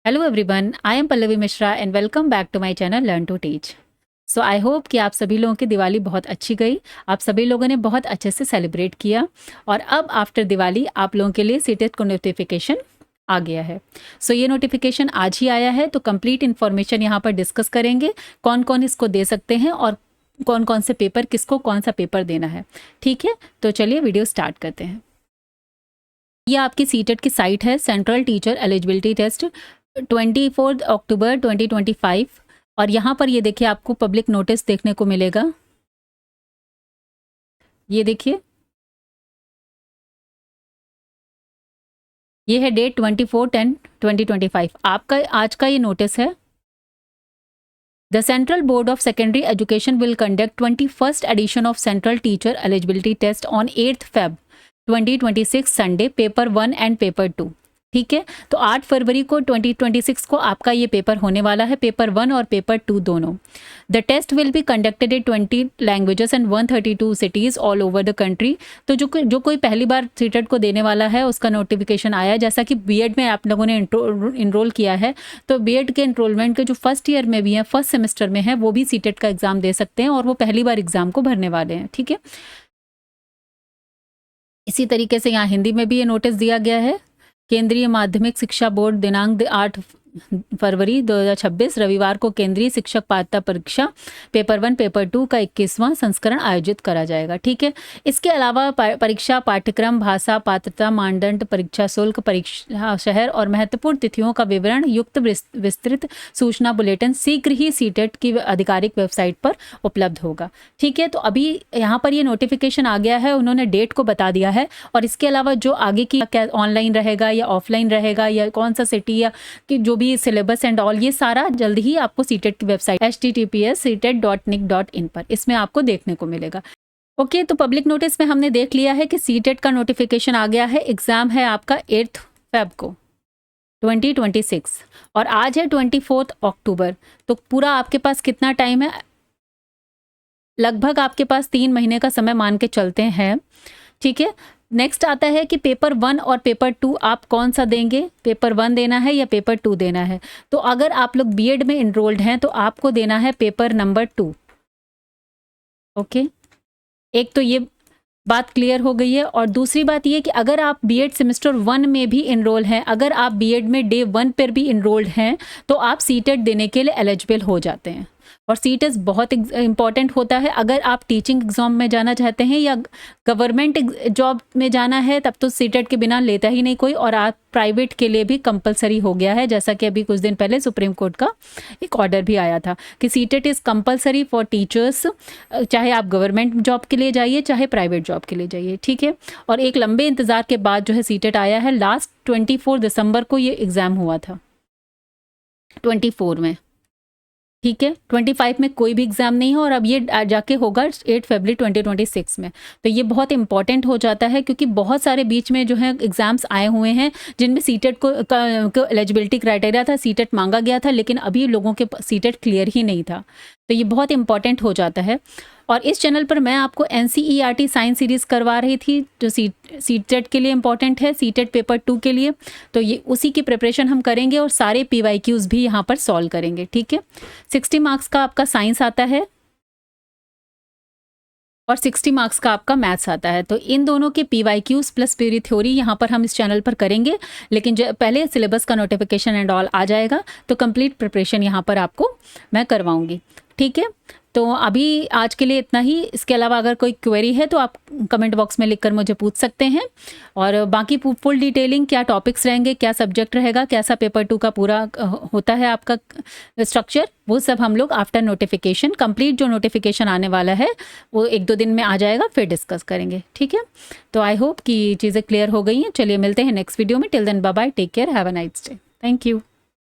Hello everyone, I am Pallavi Mishra and welcome back to my channel learn to teach. So I hope कि आप सभी लोगों की दिवाली बहुत अच्छी गई। आप सभी लोगों ने बहुत अच्छे से सेलिब्रेट किया और अब आफ्टर दिवाली आप लोगों के लिए सीटेट को नोटिफिकेशन आ गया है। सो ये नोटिफिकेशन आज ही आया है, तो कंप्लीट इन्फॉर्मेशन यहाँ पर डिस्कस करेंगे। कौन कौन इसको दे सकते हैं और कौन कौन से पेपर, किसको कौन सा पेपर देना है। ठीक है, तो चलिए वीडियो स्टार्ट करते हैं। ये आपकी सीटेट की साइट है, सेंट्रल टीचर एलिजिबिलिटी टेस्ट 24 अक्टूबर 2025। और यहाँ पर ये देखिए आपको पब्लिक नोटिस देखने को मिलेगा। ये देखिए, ये है डेट 24/10/2025। आपका आज का ये नोटिस है। The Central Board of Secondary Education will conduct 21st edition of Central Teacher Eligibility Test on 8 Feb 2026 Sunday, paper 1 and paper 2। ठीक है, तो 8 फरवरी को 2026 को आपका ये पेपर होने वाला है, पेपर 1 और पेपर 2 दोनों। The test will be conducted in 20 languages and 132 cities all over the country. तो जो कोई पहली बार सीटेट को देने वाला है उसका नोटिफिकेशन आया। जैसा कि बीएड में आप लोगों ने इनरोल किया है, तो बीएड के इनरोलमेंट के जो फर्स्ट ईयर में भी हैं, फर्स्ट सेमेस्टर में है, वो भी सीटेट का एग्जाम दे सकते हैं और वो पहली बार एग्जाम को भरने वाले हैं। ठीक है, इसी तरीके से यहाँ हिंदी में भी ये नोटिस दिया गया है। केंद्रीय माध्यमिक शिक्षा बोर्ड दिनांक 8 फरवरी 2026 रविवार को केंद्रीय शिक्षक पात्रता परीक्षा पेपर 1 पेपर 2 का 21वां संस्करण आयोजित करा जाएगा। ठीक है, इसके अलावा परीक्षा पाठ्यक्रम, भाषा, पात्रता मानदंड, परीक्षा शुल्क, परीक्षा शहर और महत्वपूर्ण तिथियों का विवरण युक्त विस्तृत सूचना बुलेटिन शीघ्र ही सीटेट की आधिकारिक वेबसाइट पर उपलब्ध होगा। ठीक है, तो अभी यहाँ पर ये नोटिफिकेशन आ गया है, उन्होंने डेट को बता दिया है। और इसके अलावा जो आगे की क्या ऑनलाइन रहेगा या ऑफलाइन रहेगा या कौन सा सिटी या कि जो भी सिलेबस एंड ऑल, ये सारा जल्द ही आपको सीटेट की वेबसाइट https.setet.nic.in पर इसमें आपको देखने को मिलेगा। ओके, तो पब्लिक नोटिस में हमने देख लिया है कि सीटेट का नोटिफिकेशन आ गया है। एग्जाम है आपका 8 Feb को 2026 और आज है 24 अक्टूबर। तो पूरा आपके पास कितना टाइम है? लगभग आपके पास 3 महीने का समय मान के चलते हैं। ठीक है, नेक्स्ट आता है कि पेपर 1 और पेपर 2 आप कौन सा देंगे, पेपर 1 देना है या पेपर 2 देना है। तो अगर आप लोग बीएड में इनरोल्ड हैं तो आपको देना है पेपर नंबर 2। ओके, एक तो ये बात क्लियर हो गई है। और दूसरी बात ये कि अगर आप बीएड सेमेस्टर 1 में भी इनरोल हैं, अगर आप बीएड में डे 1 पर भी इनरोल्ड हैं, तो आप सीटेट देने के लिए एलिजिबल हो जाते हैं। और सीटेट बहुत इंपॉर्टेंट होता है। अगर आप टीचिंग एग्जाम में जाना चाहते हैं या गवर्नमेंट जॉब में जाना है, तब तो सीटेट के बिना लेता ही नहीं कोई। और आप प्राइवेट के लिए भी कंपलसरी हो गया है, जैसा कि अभी कुछ दिन पहले सुप्रीम कोर्ट का एक ऑर्डर भी आया था कि CTET is compulsory for teachers, चाहे आप गवर्नमेंट जॉब के लिए जाइए चाहे प्राइवेट जॉब के लिए जाइए। ठीक है, और एक लंबे इंतज़ार के बाद जो है सीटेट आया है। लास्ट 24 दिसंबर को ये एग्ज़ाम हुआ था, 24 में। ठीक है, 25 में कोई भी एग्जाम नहीं है और अब ये जाके होगा 8 फरवरी 2026 में। तो ये बहुत इंपॉर्टेंट हो जाता है क्योंकि बहुत सारे बीच में जो है एग्जाम्स आए हुए हैं जिनमें सीटेट को एलिजिबिलिटी क्राइटेरिया था, सीटेट मांगा गया था, लेकिन अभी लोगों के सीटेट क्लियर ही नहीं था। तो ये बहुत इंपॉर्टेंट हो जाता है। और इस चैनल पर मैं आपको NCERT साइंस सीरीज़ करवा रही थी जो सीटेट के लिए इंपॉर्टेंट है, सीटेट पेपर 2 के लिए। तो ये उसी की प्रिपरेशन हम करेंगे और सारे PYQs भी यहाँ पर सॉल्व करेंगे। ठीक है, 60 मार्क्स का आपका साइंस आता है और 60 मार्क्स का आपका मैथ्स आता है। तो इन दोनों के PYQs प्लस पूरी थ्योरी यहाँ पर हम इस चैनल पर करेंगे। लेकिन जो पहले सिलेबस का नोटिफिकेशन एंड ऑल आ जाएगा तो कंप्लीट प्रिपरेशन यहाँ पर आपको मैं करवाऊँगी। ठीक है, तो अभी आज के लिए इतना ही। इसके अलावा अगर कोई क्वेरी है तो आप कमेंट बॉक्स में लिखकर मुझे पूछ सकते हैं। और बाकी फुल डिटेलिंग, क्या टॉपिक्स रहेंगे, क्या सब्जेक्ट रहेगा, कैसा पेपर 2 का पूरा होता है आपका स्ट्रक्चर, वो सब हम लोग आफ्टर नोटिफिकेशन, कंप्लीट जो नोटिफिकेशन आने वाला है वो 1-2 दिन में आ जाएगा, फिर डिस्कस करेंगे। ठीक है, तो आई होप कि चीज़ें क्लियर हो गई हैं। चलिए मिलते हैं नेक्स्ट वीडियो में। Till then bye bye, take care, have a nice day. Thank you.